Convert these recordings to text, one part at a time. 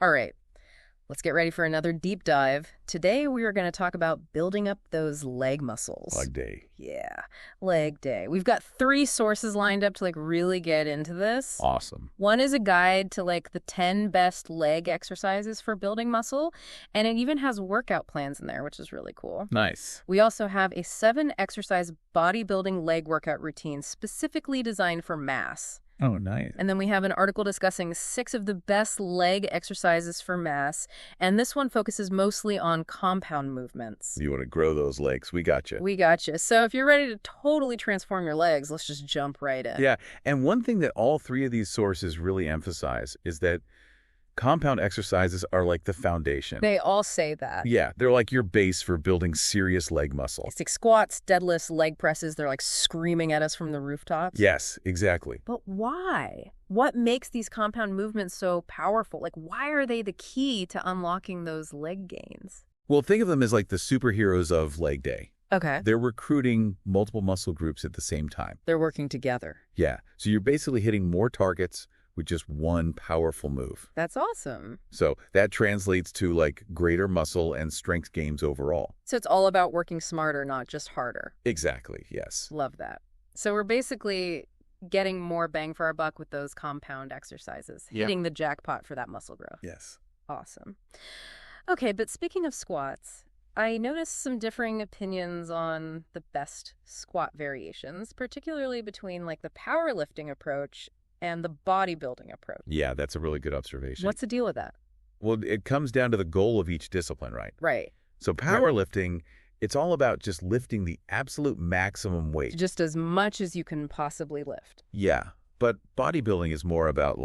All right, let's get ready for another deep dive. Today we are going to talk about building up those leg muscles. Leg day. Yeah, leg day. We've got three sources lined up to really get into this. Awesome. One is a guide to the 10 best leg exercises for building muscle, and it even has workout plans in there, which is really cool. Nice. We also have a 7-exercise bodybuilding leg workout routine specifically designed for mass. Oh, nice. And then we have an article discussing 6 of the best leg exercises for mass, and this one focuses mostly on compound movements. You want to grow those legs. We got you. We gotcha. So if you're ready to totally transform your legs, let's just jump right in. Yeah. And one thing that all three of these sources really emphasize is that compound exercises are like the foundation. They all say that. Yeah. They're like your base for building serious leg muscle. Basic squats, deadlifts, leg presses, they're screaming at us from the rooftops. Yes, exactly. But why? What makes these compound movements so powerful? Why are they the key to unlocking those leg gains? Well, think of them as like the superheroes of leg day. Okay. They're recruiting multiple muscle groups at the same time. They're working together. Yeah. So you're basically hitting more targets with just one powerful move. That's awesome. So that translates to greater muscle and strength gains overall. So it's all about working smarter, not just harder. Exactly, yes. Love that. So we're basically getting more bang for our buck with those compound exercises, hitting the jackpot for that muscle growth. Yes. Awesome. Okay, but speaking of squats, I noticed some differing opinions on the best squat variations, particularly between the powerlifting approach and the bodybuilding approach. Yeah, that's a really good observation. What's the deal with that? Well, it comes down to the goal of each discipline, right? Right. So powerlifting, it's all about just lifting the absolute maximum weight. Just as much as you can possibly lift. Yeah, but bodybuilding is more about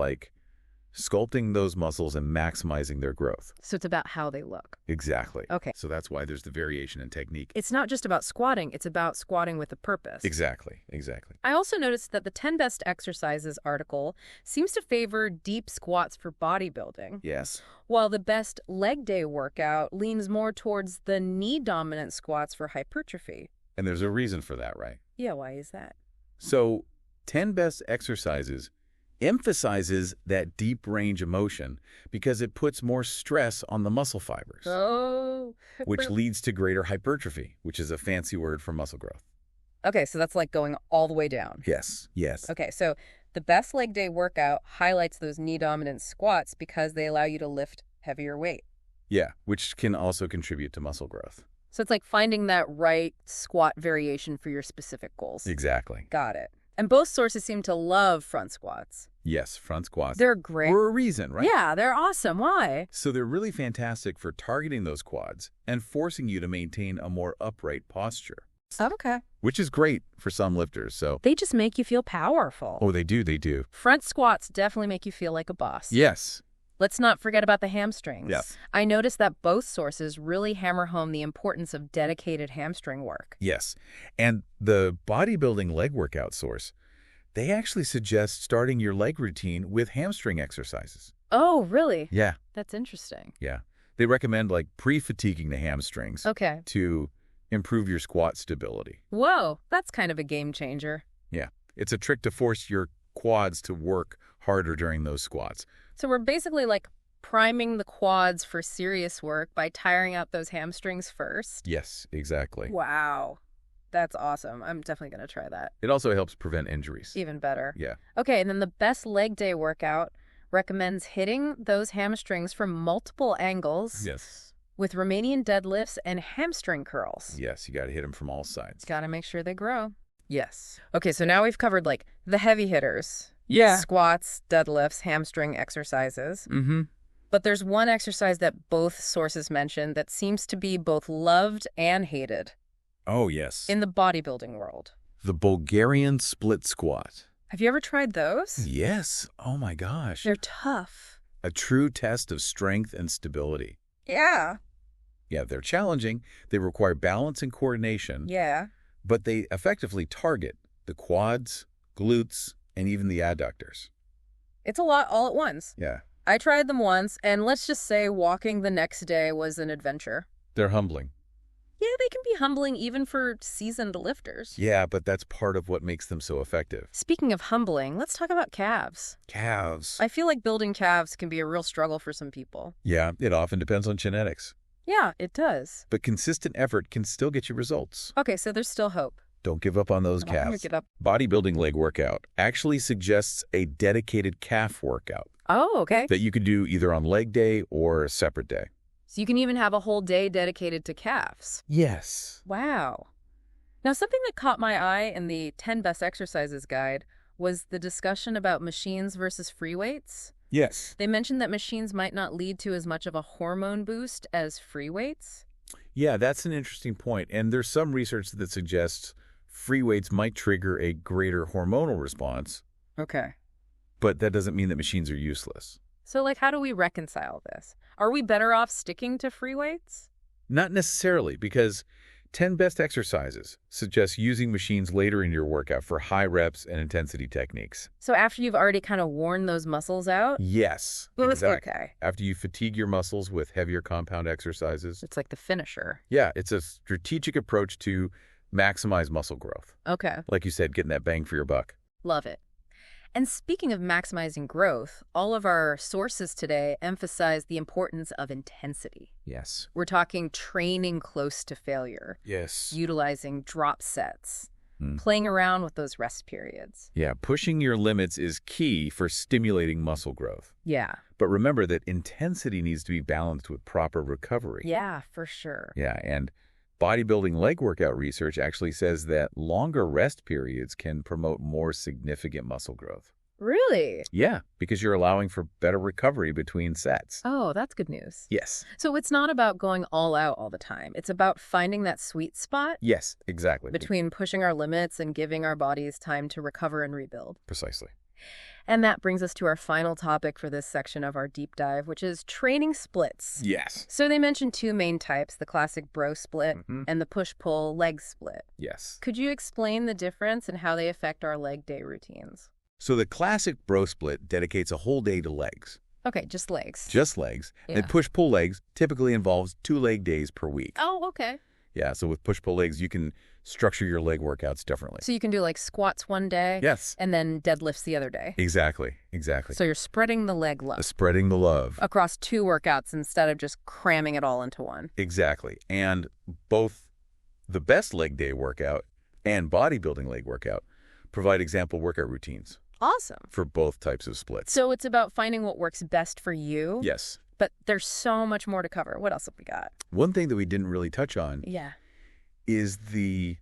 sculpting those muscles and maximizing their growth. So it's about how they look. Exactly. Okay. So that's why there's the variation in technique. It's not just about squatting, it's about squatting with a purpose. Exactly, exactly. I also noticed that the 10 best exercises article seems to favor deep squats for bodybuilding, Yes. while the best leg day workout leans more towards the knee-dominant squats for hypertrophy. And there's a reason for that, right? Yeah, why is that? So 10 best exercises emphasizes that deep range of motion because it puts more stress on the muscle fibers, Oh. which leads to greater hypertrophy, which is a fancy word for muscle growth. Okay, so that's going all the way down. Yes, yes. Okay, so the best leg day workout highlights those knee-dominant squats because they allow you to lift heavier weight. Yeah, which can also contribute to muscle growth. So it's finding that right squat variation for your specific goals. Exactly. Got it. And both sources seem to love front squats. Yes, front squats. They're great. For a reason, right? Yeah, they're awesome. Why? So they're really fantastic for targeting those quads and forcing you to maintain a more upright posture, Okay. which is great for some lifters. So, They just make you feel powerful. oh, they do. Front squats definitely make you feel like a boss. Yes. Let's not forget about the hamstrings. Yes. I noticed that both sources really hammer home the importance of dedicated hamstring work. Yes. And the bodybuilding leg workout source, they actually suggest starting your leg routine with hamstring exercises. Oh, really? Yeah. That's interesting. Yeah. They recommend pre-fatiguing the hamstrings Okay. to improve your squat stability. Whoa, that's kind of a game changer. Yeah. It's a trick to force your quads to work harder during those squats. So we're basically priming the quads for serious work by tiring out those hamstrings first. Yes, exactly. Wow. That's awesome. I'm definitely going to try that. It also helps prevent injuries. Even better. Yeah. Okay, and then the best leg day workout recommends hitting those hamstrings from multiple angles Yes. with Romanian deadlifts and hamstring curls. Yes, you got to hit them from all sides. Got to make sure they grow. Yes. Okay, so now we've covered the heavy hitters. Yeah. Squats, deadlifts, hamstring exercises. Mm-hmm. But there's one exercise that both sources mention that seems to be both loved and hated Oh, yes. in the bodybuilding world. The Bulgarian split squat. Have you ever tried those? Yes. Oh, my gosh. They're tough. A true test of strength and stability. Yeah. Yeah, they're challenging. They require balance and coordination. Yeah. But they effectively target the quads, glutes, and even the adductors. It's a lot all at once. Yeah. I tried them once, and let's just say walking the next day was an adventure. They're humbling. Yeah, they can be humbling even for seasoned lifters. Yeah, but that's part of what makes them so effective. Speaking of humbling, let's talk about calves. Calves. I feel like building calves can be a real struggle for some people. Yeah, it often depends on genetics. Yeah, it does. But consistent effort can still get you results. Okay, so there's still hope. Don't give up on those I'm not gonna calves. give up. Bodybuilding leg workout actually suggests a dedicated calf workout Oh, okay. that you could do either on leg day or a separate day. So you can even have a whole day dedicated to calves. Yes. Wow. Now, something that caught my eye in the 10 Best Exercises guide was the discussion about machines versus free weights. Yes. They mentioned that machines might not lead to as much of a hormone boost as free weights. Yeah, that's an interesting point. And there's some research that suggests free weights might trigger a greater hormonal response, Okay. but that doesn't mean that machines are useless. So, how do we reconcile this? Are we better off sticking to free weights? Not necessarily, because 10 Best Exercises suggests using machines later in your workout for high reps and intensity techniques. So after you've already kind of worn those muscles out? Yes, exactly. Okay. After you fatigue your muscles with heavier compound exercises. It's like the finisher. Yeah, it's a strategic approach to maximize muscle growth. Okay. Like you said, getting that bang for your buck. Love it. And speaking of maximizing growth, all of our sources today emphasize the importance of intensity. Yes. We're talking training close to failure, Yes. utilizing drop sets, Hmm. playing around with those rest periods. Yeah, pushing your limits is key for stimulating muscle growth. Yeah. But remember that intensity needs to be balanced with proper recovery. Yeah, for sure. Yeah, and bodybuilding leg workout research actually says that longer rest periods can promote more significant muscle growth. Really? Yeah, because you're allowing for better recovery between sets. Oh, that's good news. Yes. So it's not about going all out all the time. It's about finding that sweet spot Yes, exactly. between pushing our limits and giving our bodies time to recover and rebuild. Precisely. And that brings us to our final topic for this section of our deep dive, which is training splits. Yes. So they mentioned two main types, the classic bro split Mhm. and the push-pull leg split. Yes. Could you explain the difference and how they affect our leg day routines? So the classic bro split dedicates a whole day to legs. Okay, just legs. Just legs. Yeah. And push-pull legs typically involves 2 leg days per week. Oh, okay. Yeah, so with push-pull legs, you can structure your leg workouts differently. So you can do like squats one day Yes. and then deadlifts the other day. Exactly. Exactly. So you're spreading the leg load Spreading the love. across 2 workouts instead of just cramming it all into one. Exactly. And both the best leg day workout and bodybuilding leg workout provide example workout routines Awesome. for both types of splits. So it's about finding what works best for you. Yes. But there's so much more to cover. What else have we got? One thing that we didn't really touch on Yeah. is the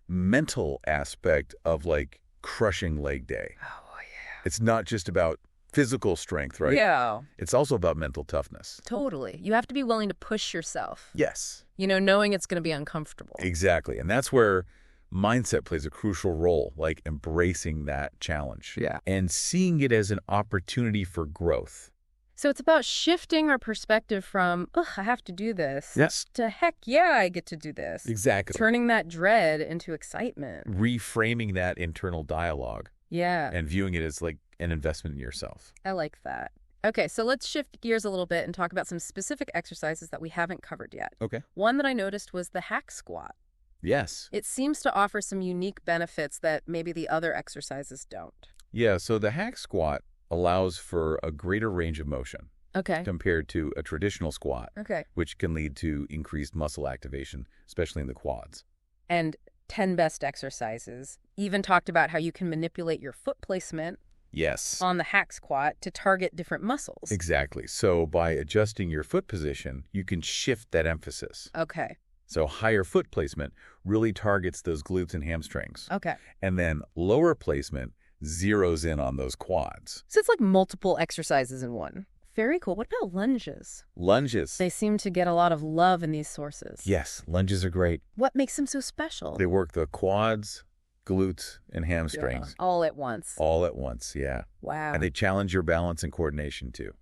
mental aspect of like crushing leg day. Oh, yeah. It's not just about physical strength, right? Yeah. It's also about mental toughness. Totally. You have to be willing to push yourself. Yes. Knowing it's going to be uncomfortable. Exactly. And that's where mindset plays a crucial role, like embracing that challenge. Yeah. And seeing it as an opportunity for growth. So it's about shifting our perspective from, ugh, I have to do this, Yes. to heck yeah, I get to do this. Exactly. Turning that dread into excitement. Reframing that internal dialogue Yeah, and viewing it as like an investment in yourself. I like that. Okay, so let's shift gears a little bit and talk about some specific exercises that we haven't covered yet. Okay. One that I noticed was the hack squat. Yes. It seems to offer some unique benefits that maybe the other exercises don't. Yeah, so the hack squat allows for a greater range of motion Okay. compared to a traditional squat, Okay. which can lead to increased muscle activation, especially in the quads. And 10 Best Exercises even talked about how you can manipulate your foot placement Yes. on the hack squat to target different muscles. Exactly. So by adjusting your foot position, you can shift that emphasis. Okay. So higher foot placement really targets those glutes and hamstrings. Okay. And then lower placement zeroes in on those quads. So it's like multiple exercises in one. Very cool. What about lunges? Lunges. They seem to get a lot of love in these sources. Yes, lunges are great. What makes them so special? They work the quads, glutes, and hamstrings All at once. all at once, yeah. Wow. And they challenge your balance and coordination too.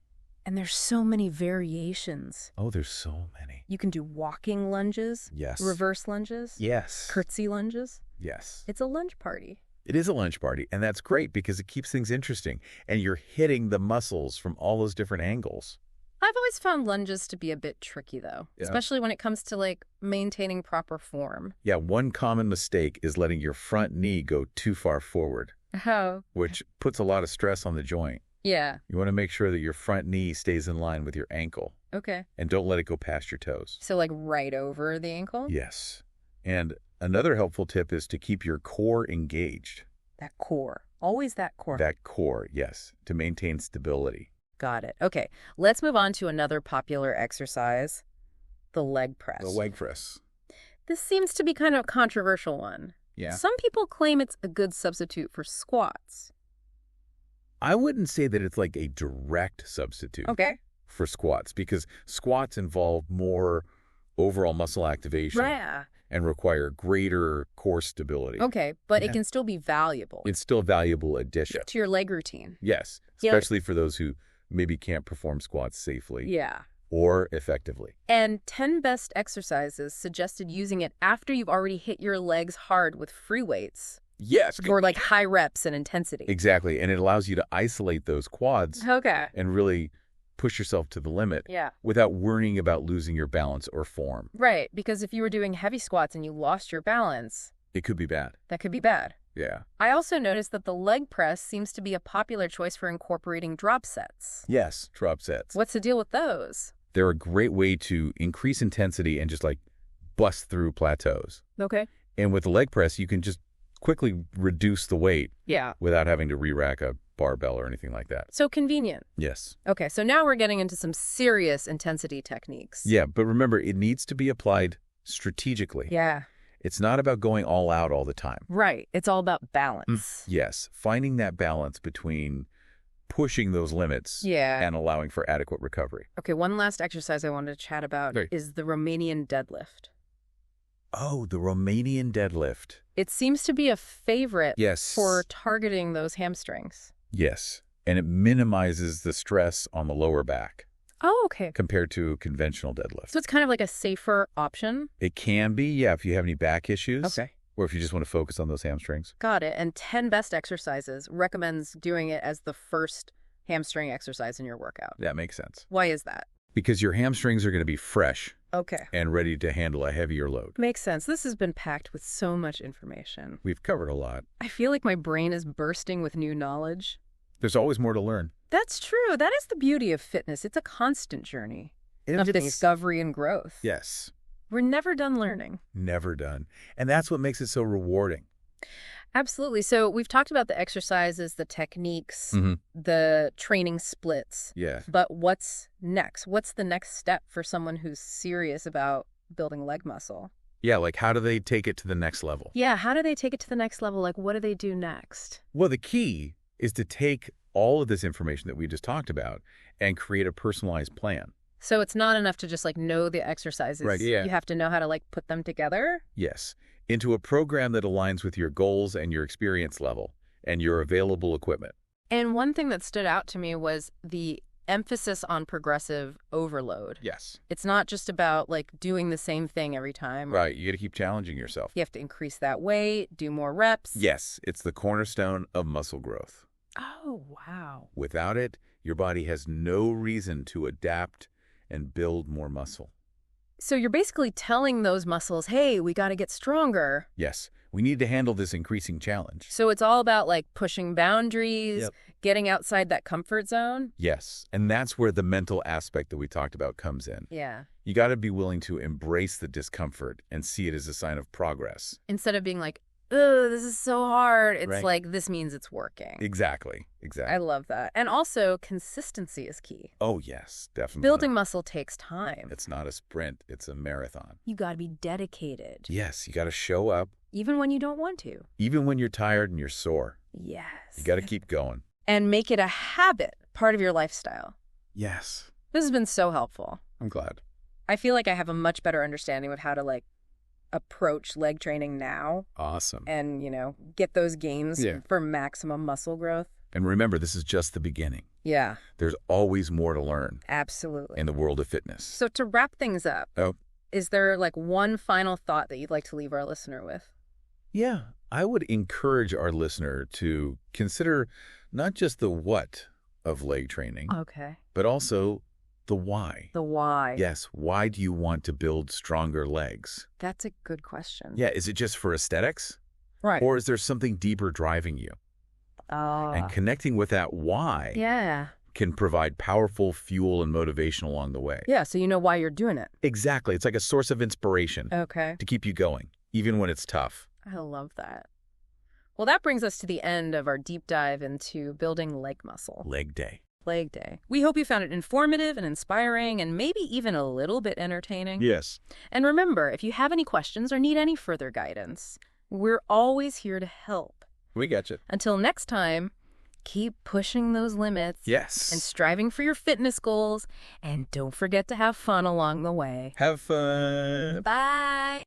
And there's so many variations. Oh, there's so many. You can do walking lunges, Yes. reverse lunges, Yes. curtsy lunges. Yes. It's a lunge party. It is a lunge party, and that's great because it keeps things interesting, and you're hitting the muscles from all those different angles. I've always found lunges to be a bit tricky, though, Yeah. especially when it comes to, like, maintaining proper form. Yeah, one common mistake is letting your front knee go too far forward, Oh, which puts a lot of stress on the joint. yeah. You want to make sure that your front knee stays in line with your ankle, Okay. and don't let it go past your toes. So, like, right over the ankle? Yes. And another helpful tip is to keep your core engaged. That core. Always that core. That core, yes, to maintain stability. Got it. Okay, let's move on to another popular exercise, the leg press. The leg press. This seems to be kind of a controversial one. Yeah. Some people claim it's a good substitute for squats. I wouldn't say that it's like a direct substitute Okay. for squats, because squats involve more overall muscle activation Yeah. and require greater core stability. Okay, but Yeah. it can still be valuable It's still a valuable addition. to your leg routine. Yes, Yeah. especially for those who maybe can't perform squats safely Yeah. or effectively. And 10 best exercises suggested using it after you've already hit your legs hard with free weights Yes, or like high reps and intensity. exactly. And it allows you to isolate those quads Okay. and really push yourself to the limit Yeah. without worrying about losing your balance or form. Right, because if you were doing heavy squats and you lost your balance, It could be bad. that could be bad. Yeah. I also noticed that the leg press seems to be a popular choice for incorporating drop sets. Yes, drop sets. What's the deal with those? They're a great way to increase intensity and just like bust through plateaus. Okay. And with the leg press, you can just quickly reduce the weight Yeah. without having to re-rack a barbell or anything like that. So convenient. Yes. Okay, so now we're getting into some serious intensity techniques. Yeah, but remember, it needs to be applied strategically. Yeah. It's not about going all out all the time. Right. It's all about balance. Yes, finding that balance between pushing those limits Yeah. and allowing for adequate recovery. Okay, one last exercise I wanted to chat about Right. is the Romanian deadlift. Oh, the Romanian deadlift. It seems to be a favorite Yes. for targeting those hamstrings. Yes, and it minimizes the stress on the lower back Oh, okay. compared to a conventional deadlift. So it's kind of like a safer option. It can be, yeah, if you have any back issues. Okay. Or if you just want to focus on those hamstrings. Got it. And 10 best exercises recommends doing it as the first hamstring exercise in your workout. That makes sense. Why is that? Because your hamstrings are going to be fresh Okay. and ready to handle a heavier load. Makes sense. This has been packed with so much information. We've covered a lot. I feel like my brain is bursting with new knowledge. There's always more to learn. That's true. That is the beauty of fitness. It's a constant journey of discovery and growth. Yes, We're never done learning. never done. And that's what makes it so rewarding. Absolutely. So we've talked about the exercises, the techniques, the training splits. Yeah. But what's next? What's the next step for someone who's serious about building leg muscle? Yeah, like how do they take it to the next level? Yeah, how do they take it to the next level? Like, what do they do next? Well, the key is to take all of this information that we just talked about and create a personalized plan. So it's not enough to just like know the exercises. Right, yeah. You have to know how to like put them together. Yes, into a program that aligns with your goals and your experience level and your available equipment. And one thing that stood out to me was the emphasis on progressive overload. Yes. It's not just about like doing the same thing every time. Right, you got to keep challenging yourself. You have to increase that weight, do more reps. Yes, it's the cornerstone of muscle growth. Oh, wow. Without it, your body has no reason to adapt and build more muscle. So you're basically telling those muscles, hey, we got to get stronger. Yes, we need to handle this increasing challenge. So it's all about like pushing boundaries, Yep. getting outside that comfort zone. Yes, and that's where the mental aspect that we talked about comes in. Yeah. You got to be willing to embrace the discomfort and see it as a sign of progress. Instead of being like, oh, this is so hard. It's Right. like, this means it's working. Exactly. I love that. And also, consistency is key. Oh, yes, definitely. Building muscle takes time. It's not a sprint, it's a marathon. You got to be dedicated, Yes, you got to show up, even when you don't want to. even when you're tired and you're sore. Yes. You got to keep going. And make it a habit, part of your lifestyle. Yes, This has been so helpful. I'm glad. I feel like I have a much better understanding of how to like approach leg training now Awesome. and, you know, get those gains Yeah. for maximum muscle growth. And remember, this is just the beginning. Yeah, There's always more to learn absolutely. in the world of fitness. So to wrap things up, Oh. is there like one final thought that you'd like to leave our listener with? Yeah, I would encourage our listener to consider not just the what of leg training, Okay. but also The why. The why. Yes, why do you want to build stronger legs? That's a good question. Yeah, is it just for aesthetics? Right. Or is there something deeper driving you? And connecting with that why Yeah. can provide powerful fuel and motivation along the way. Yeah, so you know why you're doing it. Exactly. It's like a source of inspiration Okay. to keep you going, even when it's tough. I love that. Well, that brings us to the end of our deep dive into building leg muscle. Leg day. Leg Day. We hope you found it informative and inspiring and maybe even a little bit entertaining. Yes. And remember, if you have any questions or need any further guidance, we're always here to help. We got you. Until next time, keep pushing those limits. Yes. And striving for your fitness goals. And don't forget to have fun along the way. Have fun. Bye.